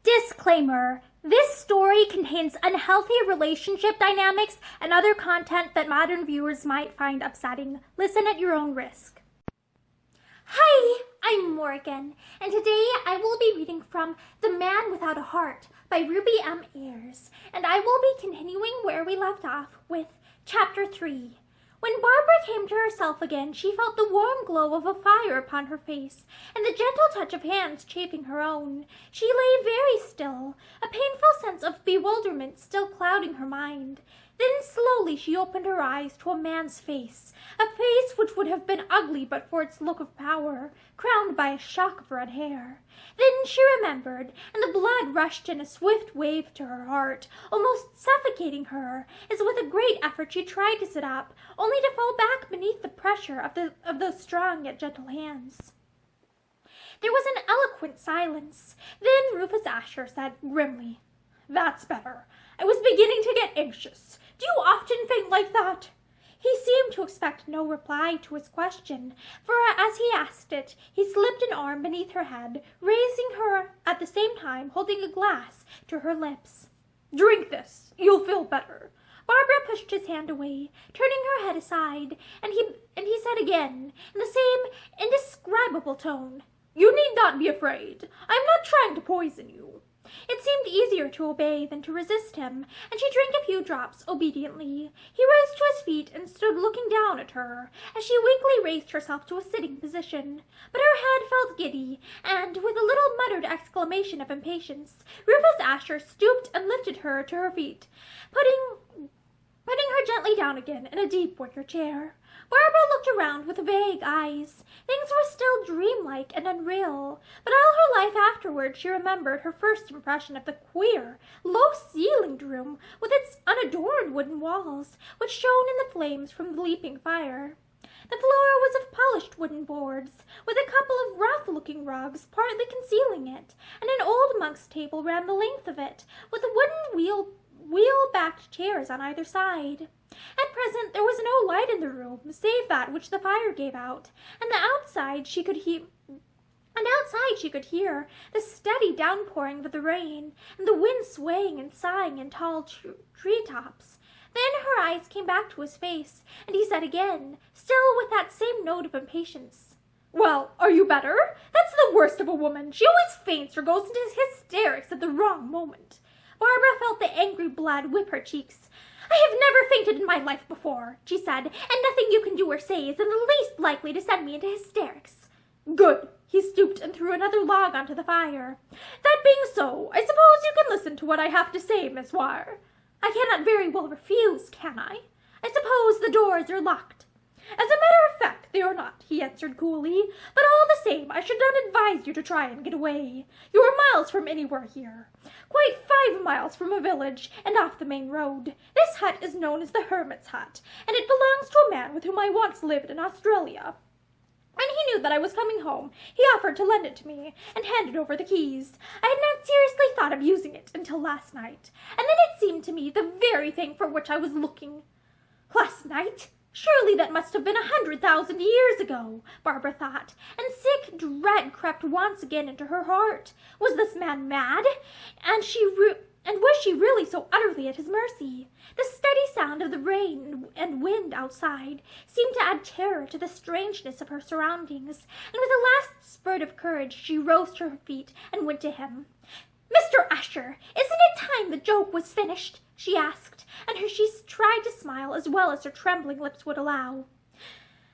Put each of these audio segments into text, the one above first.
Disclaimer: this story contains unhealthy relationship dynamics and other content that modern viewers might find upsetting. Listen at your own risk. Hi, I'm Morgan, and today I will be reading from The Man Without a Heart by Ruby M. Ayres, and I will be continuing where we left off with Chapter 3. When Barbara came to herself again, she felt the warm glow of a fire upon her face, and the gentle touch of hands chafing her own. She lay very still, a painful sense of bewilderment still clouding her mind. Then slowly she opened her eyes to a man's face, a face which would have been ugly but for its look of power, crowned by a shock of red hair. Then she remembered, and the blood rushed in a swift wave to her heart, almost suffocating her, as with a great effort she tried to sit up, only to fall back beneath the pressure of those strong yet gentle hands. There was an eloquent silence. Then Rufus Asher said grimly, "That's better. I was beginning to get anxious. Do you often faint like that?" He seemed to expect no reply to his question, for as he asked it, he slipped an arm beneath her head, raising her at the same time holding a glass to her lips. "Drink this. You'll feel better." Barbara pushed his hand away, turning her head aside, and he said again, in the same indescribable tone, "You need not be afraid. I am not trying to poison you." It seemed easier to obey than to resist him, and she drank a few drops obediently. He rose to his feet and stood looking down at her, as she weakly raised herself to a sitting position. But her head felt giddy, and, with a little muttered exclamation of impatience, Rufus Asher stooped and lifted her to her feet, putting her gently down again in a deep wicker chair. Barbara looked around with vague eyes. Things were still dreamlike and unreal, but all her life afterward she remembered her first impression of the queer, low-ceilinged room with its unadorned wooden walls, which shone in the flames from the leaping fire. The floor was of polished wooden boards, with a couple of rough-looking rugs partly concealing it, and an old monk's table ran the length of it, with wooden wheel-backed chairs on either side. At present there was no light in the room, save that which the fire gave out, and outside she could hear the steady downpouring of the rain, and the wind swaying and sighing in tall tree-tops. Then her eyes came back to his face, and he said again, still with that same note of impatience, "Well, are you better? That's the worst of a woman. She always faints or goes into hysterics at the wrong moment." Barbara felt the angry blood whip her cheeks. "I have never fainted in my life before," she said, "and nothing you can do or say is in the least likely to send me into hysterics." "Good." He stooped and threw another log onto the fire. "That being so, I suppose you can listen to what I have to say, Miss Weir." "I cannot very well refuse, can I? I suppose the doors are locked." "As a matter of fact, they are not," he answered coolly, "but all the same, I should not advise you to try and get away. You are miles from anywhere here. Quite 5 miles from a village, and off the main road. This hut is known as the Hermit's Hut, and it belongs to a man with whom I once lived in Australia. When he knew that I was coming home, he offered to lend it to me, and handed over the keys. I had not seriously thought of using it until last night, and then it seemed to me the very thing for which I was looking." "Last night? Surely that must have been 100,000 years ago," Barbara thought, and sick dread crept once again into her heart. Was this man mad? And was she really so utterly at his mercy? The steady sound of the rain and wind outside seemed to add terror to the strangeness of her surroundings, and with a last spurt of courage she rose to her feet and went to him. "Mr. Asher, isn't it time the joke was finished?" she asked, and she tried to smile as well as her trembling lips would allow.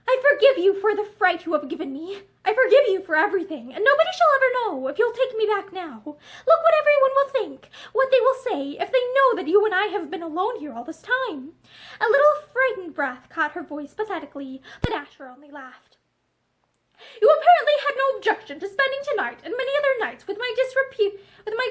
"I forgive you for the fright you have given me. I forgive you for everything, and nobody shall ever know if you'll take me back now. Look what everyone will think, what they will say, if they know that you and I have been alone here all this time." A little frightened breath caught her voice pathetically, but Asher only laughed. "You apparently had no objection to spending tonight and many other nights with my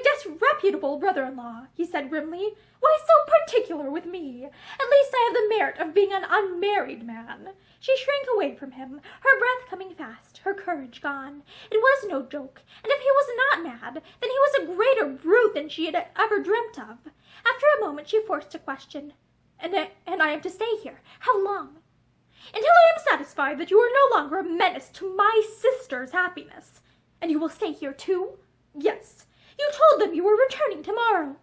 disreputable brother-in-law," he said grimly. "Why so particular with me? At least I have the merit of being an unmarried man." She shrank away from him, her breath coming fast, her courage gone. It was no joke, and if he was not mad, then he was a greater brute than she had ever dreamt of. After a moment she forced a question. And I am to stay here. How long?" "Until I am satisfied that you are no longer a menace to my sister's happiness." "And you will stay here too?" "Yes. You told told them you were returning tomorrow."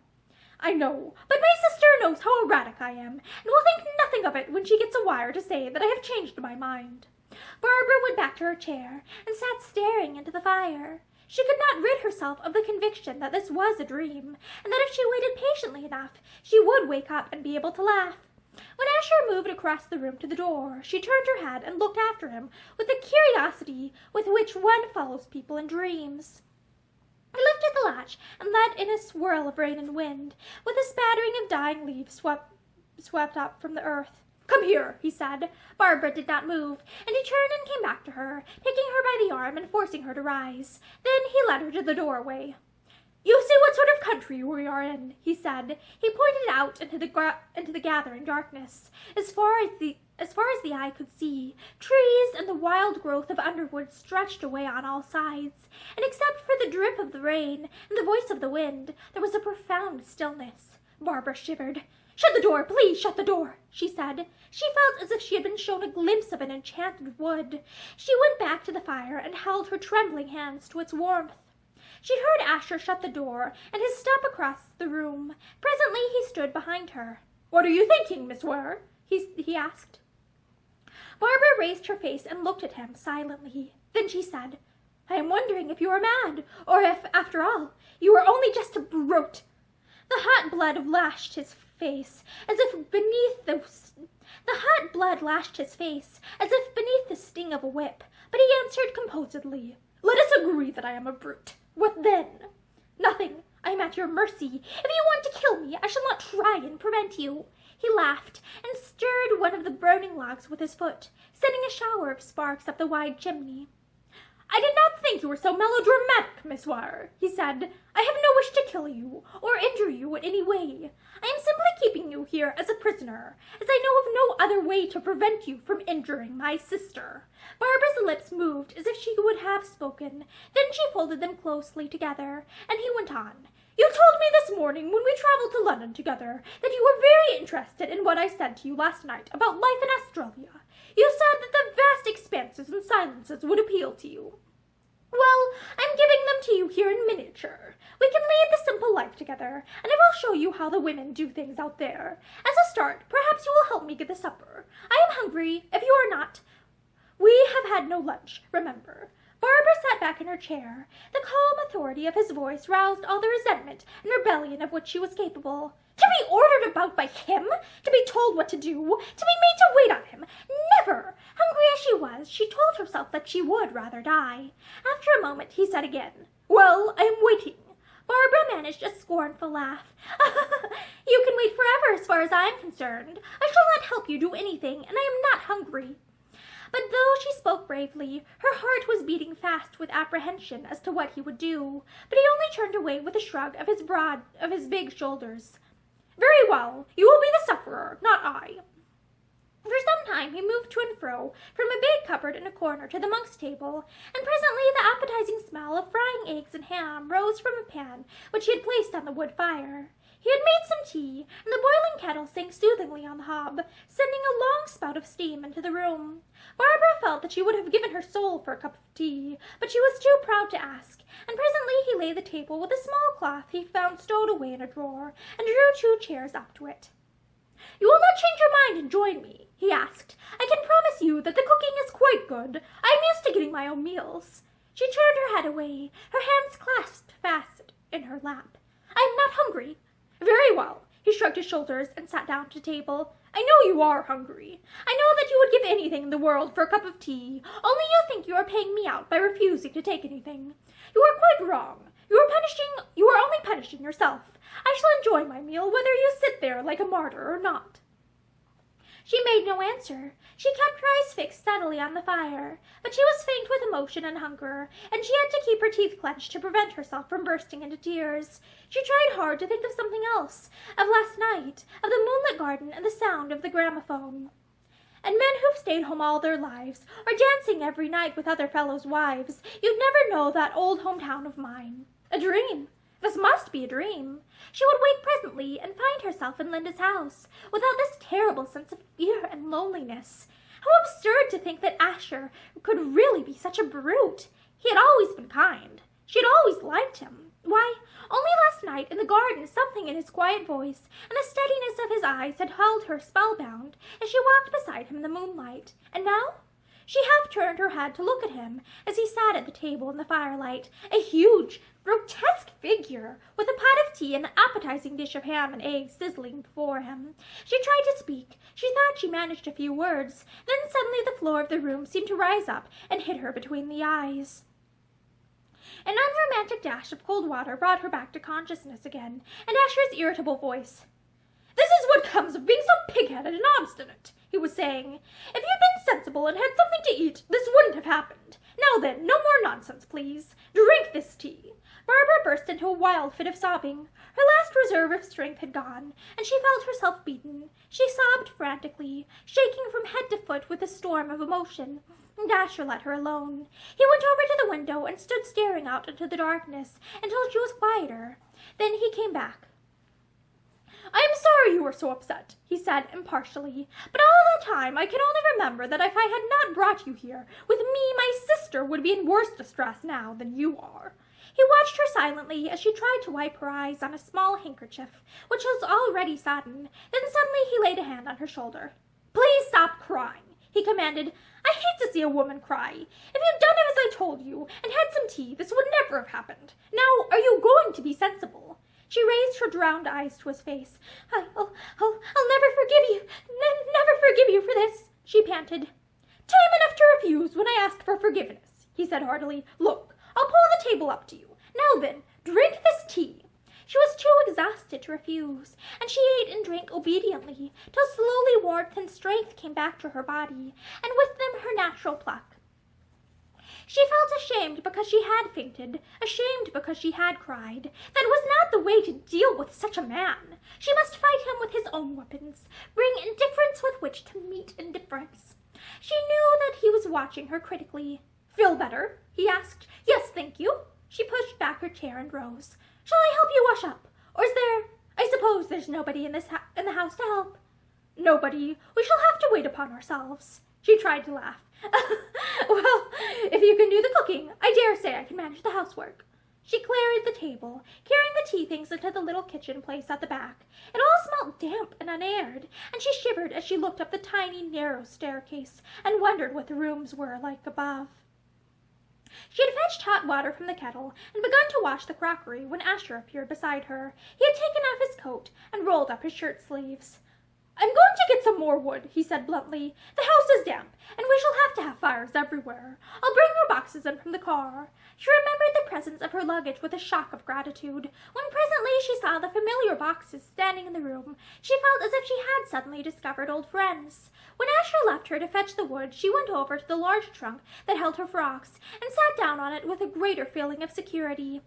"I know, but my sister knows how erratic I am, and will think nothing of it when she gets a wire to say that I have changed my mind." Barbara went back to her chair and sat staring into the fire. She could not rid herself of the conviction that this was a dream, and that if she waited patiently enough, she would wake up and be able to laugh. When Asher moved across the room to the door, she turned her head and looked after him with the curiosity with which one follows people in dreams. He lifted the latch and let in a swirl of rain and wind, with a spattering of dying leaves swept up from the earth. "Come here," he said. Barbara did not move, and he turned and came back to her, taking her by the arm and forcing her to rise. Then he led her to the doorway. "You see what sort of country we are in," he said. He pointed out into the gathering darkness. As far as the eye could see, trees and the wild growth of underwood stretched away on all sides, and except for the drip of the rain and the voice of the wind, there was a profound stillness. Barbara shivered. "Shut the door, please shut the door," she said. She felt as if she had been shown a glimpse of an enchanted wood. She went back to the fire and held her trembling hands to its warmth. She heard Asher shut the door and his step across the room. Presently he stood behind her. "What are you thinking, Miss Weir?" he asked. Barbara raised her face and looked at him silently. Then she said, "I am wondering if you are mad, or if, after all, you are only just a brute." The hot blood lashed his face as if beneath the sting of a whip, but he answered composedly, "Let us agree that I am a brute. What then?" "Nothing. I am at your mercy. If you want to kill me, I shall not try and prevent you." He laughed and stirred one of the burning logs with his foot, sending a shower of sparks up the wide chimney. "I did not think you were so melodramatic, Miss Weir," he said. "I have no wish to kill you or injure you in any way. I am simply keeping you here as a prisoner, as I know of no other way to prevent you from injuring my sister." Barbara's lips moved as if she would have spoken. Then she folded them closely together, and he went on. "You told me this morning when we traveled to London together that you were very interested in what I said to you last night about life in Australia. You said that the vast expanses and silences would appeal to you. Well, I'm giving them to you here in miniature. We can lead the simple life together, and I will show you how the women do things out there. As a start, perhaps you will help me get the supper. I am hungry, if you are not. We have had no lunch, remember." Barbara sat back in her chair. The calm authority of his voice roused all the resentment and rebellion of which she was capable. To be ordered about by him, to be told what to do, to be made to wait on him. Never! Hungry as she was, she told herself that she would rather die. After a moment, he said again, "Well, I am waiting." Barbara managed a scornful laugh. "You can wait forever as far as I am concerned. I shall not help you do anything, and I am not hungry." But though she spoke bravely, her heart was beating fast with apprehension as to what he would do. But he only turned away with a shrug of his big shoulders. "Very well, you will be the sufferer, not I." For some time he moved to and fro, from a big cupboard in a corner to the monk's table, and presently the appetizing smell of frying eggs and ham rose from a pan which he had placed on the wood fire. He had made some tea, and the boiling kettle sank soothingly on the hob, sending a long spout of steam into the room. Barbara felt that she would have given her soul for a cup of tea, but she was too proud to ask, and presently he laid the table with a small cloth he found stowed away in a drawer, and drew 2 chairs up to it. "You will not change your mind and join me?" he asked. "I can promise you that the cooking is quite good. I am used to getting my own meals." She turned her head away, her hands clasped fast in her lap. "I am not hungry." "Very well." He shrugged his shoulders and sat down to table. "I know you are hungry. I know that you would give anything in the world for a cup of tea, only you think you are paying me out by refusing to take anything. You are quite wrong. You are only punishing yourself. I shall enjoy my meal whether you sit there like a martyr or not." She made no answer. She kept her eyes fixed steadily on the fire, but she was faint with emotion and hunger, and she had to keep her teeth clenched to prevent herself from bursting into tears. She tried hard to think of something else, of last night, of the moonlit garden and the sound of the gramophone. And men who've stayed home all their lives, or dancing every night with other fellows' wives, you'd never know that old hometown of mine. A dream. This must be a dream. She would wake presently and find herself in Linda's house, without this terrible sense of fear and loneliness. How absurd to think that Asher could really be such a brute. He had always been kind. She had always liked him. Why, only night in the garden something in his quiet voice and the steadiness of his eyes had held her spellbound as she walked beside him in the moonlight. And now? She half turned her head to look at him as he sat at the table in the firelight, a huge, grotesque figure, with a pot of tea and the appetizing dish of ham and eggs sizzling before him. She tried to speak. She thought she managed a few words. Then suddenly the floor of the room seemed to rise up and hit her between the eyes. An unromantic dash of cold water brought her back to consciousness again, and Asher's irritable voice. "This is what comes of being so pig-headed and obstinate," he was saying. "If you'd been sensible and had something to eat, this wouldn't have happened. Now then, no more nonsense, please. Drink this tea." Barbara burst into a wild fit of sobbing. Her last reserve of strength had gone, and she felt herself beaten. She sobbed frantically, shaking from head to foot with a storm of emotion. And Asher let her alone. He went over to the window and stood staring out into the darkness until she was quieter. Then he came back. "I am sorry you were so upset," he said impartially, "but all the time I can only remember that if I had not brought you here with me, my sister would be in worse distress now than you are." He watched her silently as she tried to wipe her eyes on a small handkerchief, which was already sodden. Then suddenly he laid a hand on her shoulder. "Please stop crying," he commanded. "I hate to see a woman cry. If you'd done as I told you and had some tea, this would never have happened. Now, are you going to be sensible?" She raised her drowned eyes to his face. I'll never forgive you, never forgive you for this," she panted. "Time enough to refuse when I asked for forgiveness," he said heartily. "Look, I'll pull the table up to you. Now then, drink this tea." She was too exhausted to refuse, and she ate and drank obediently, till slowly warmth and strength came back to her body, and with them her natural pluck. She felt ashamed because she had fainted, ashamed because she had cried. That was not the way to deal with such a man. She must fight him with his own weapons, bring indifference with which to meet indifference. She knew that he was watching her critically. "Feel better?" he asked. "Yes, thank you." She pushed back her chair and rose. "Shall I help you wash up? Or is there... I suppose there's nobody in the house to help?" "Nobody. We shall have to wait upon ourselves." She tried to laugh. "Well, if you can do the cooking, I dare say I can manage the housework." She cleared the table, carrying the tea things into the little kitchen place at the back. It all smelt damp and unaired, and she shivered as she looked up the tiny, narrow staircase and wondered what the rooms were like above. She had fetched hot water from the kettle and begun to wash the crockery when Asher appeared beside her. He had taken off his coat and rolled up his shirt sleeves. "I'm going to get some more wood," he said bluntly. "The house is damp, and we shall have to have fires everywhere. I'll bring your boxes in from the car." She remembered the presence of her luggage with a shock of gratitude. When presently she saw the familiar boxes standing in the room, she felt as if she had suddenly discovered old friends. When Asher left her to fetch the wood, she went over to the large trunk that held her frocks and sat down on it with a greater feeling of security.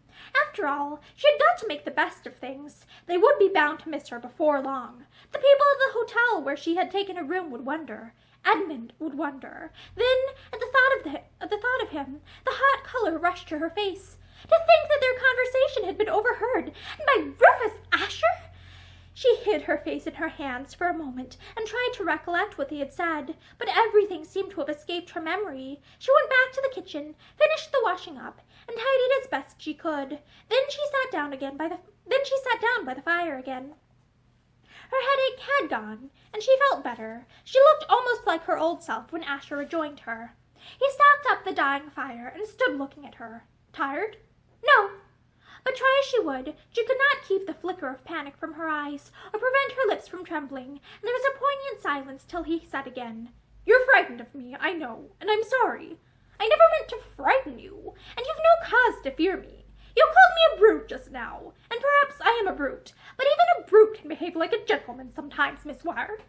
After all, she had got to make the best of things. They would be bound to miss her before long. The people at the hotel where she had taken a room would wonder. Edmund would wonder. Then, at the thought of him, the hot color rushed to her face. To think that their conversation had been overheard, and by Rufus Asher! She hid her face in her hands for a moment and tried to recollect what they had said, but everything seemed to have escaped her memory. She went back to the kitchen, finished the washing up, and tidied as best she could. Then she sat down by the fire again. Her headache had gone, and she felt better. She looked almost like her old self when Asher rejoined her. He stacked up the dying fire and stood looking at her. Tired? No. But try as she would, she could not keep the flicker of panic from her eyes, or prevent her lips from trembling, and there was a poignant silence till he said again, "You're frightened of me, I know, and I'm sorry. I never meant to frighten you, and you've no cause to fear me. You called me a brute just now, and perhaps I am a brute, but even a brute can behave like a gentleman sometimes, Miss Weir."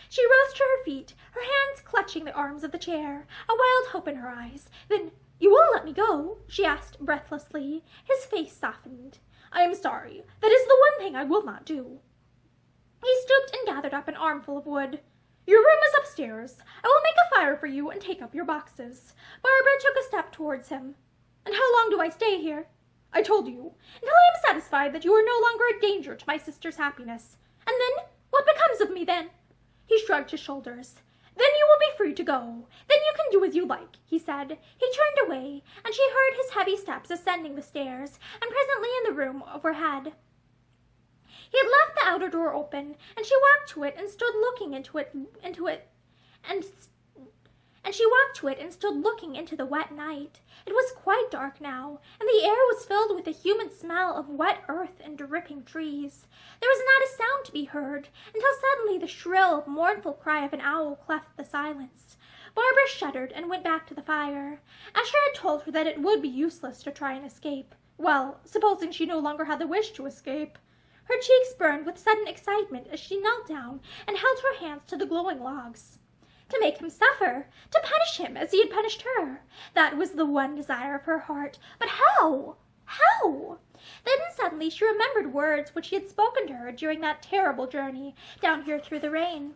She rose to her feet, her hands clutching the arms of the chair, a wild hope in her eyes. "Then you will let me go?" she asked breathlessly. His face softened. "I am sorry. That is the one thing I will not do." He stooped and gathered up an armful of wood. "Your room is upstairs. I will make a fire for you and take up your boxes." Barbara took a step towards him. "And how long do I stay here?" "I told you, until I am satisfied that you are no longer a danger to my sister's happiness." "And then? What becomes of me then?" He shrugged his shoulders. "Then you will be free to go. Then you can do as you like," he said. He turned away, and she heard his heavy steps ascending the stairs, and presently in the room overhead. He had left the outer door open, and she walked to it and stood looking into the wet night. It was quite dark now, and the air was filled with the humid smell of wet earth and dripping trees. There was not a sound to be heard, until suddenly the shrill, mournful cry of an owl cleft the silence. Barbara shuddered and went back to the fire. Asher had told her that it would be useless to try and escape. Well, supposing she no longer had the wish to escape. Her cheeks burned with sudden excitement as she knelt down and held her hands to the glowing logs. To make him suffer, to punish him as he had punished her. That was the one desire of her heart. But how? How? Then suddenly she remembered words which he had spoken to her during that terrible journey down here through the rain.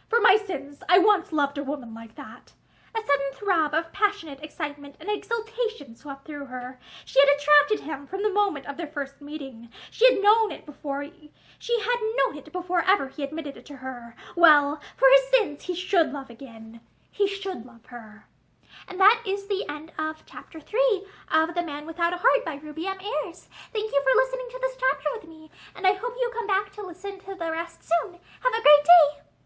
For my sins, I once loved a woman like that. A sudden throb of passionate excitement and exultation swept through her. She had attracted him from the moment of their first meeting. She had known it before ever he admitted it to her. Well, for his sins he should love again. He should love her. And that is the end of Chapter 3 of The Man Without a Heart by Ruby M. Ayres. Thank you for listening to this chapter with me, and I hope you come back to listen to the rest soon. Have a great day!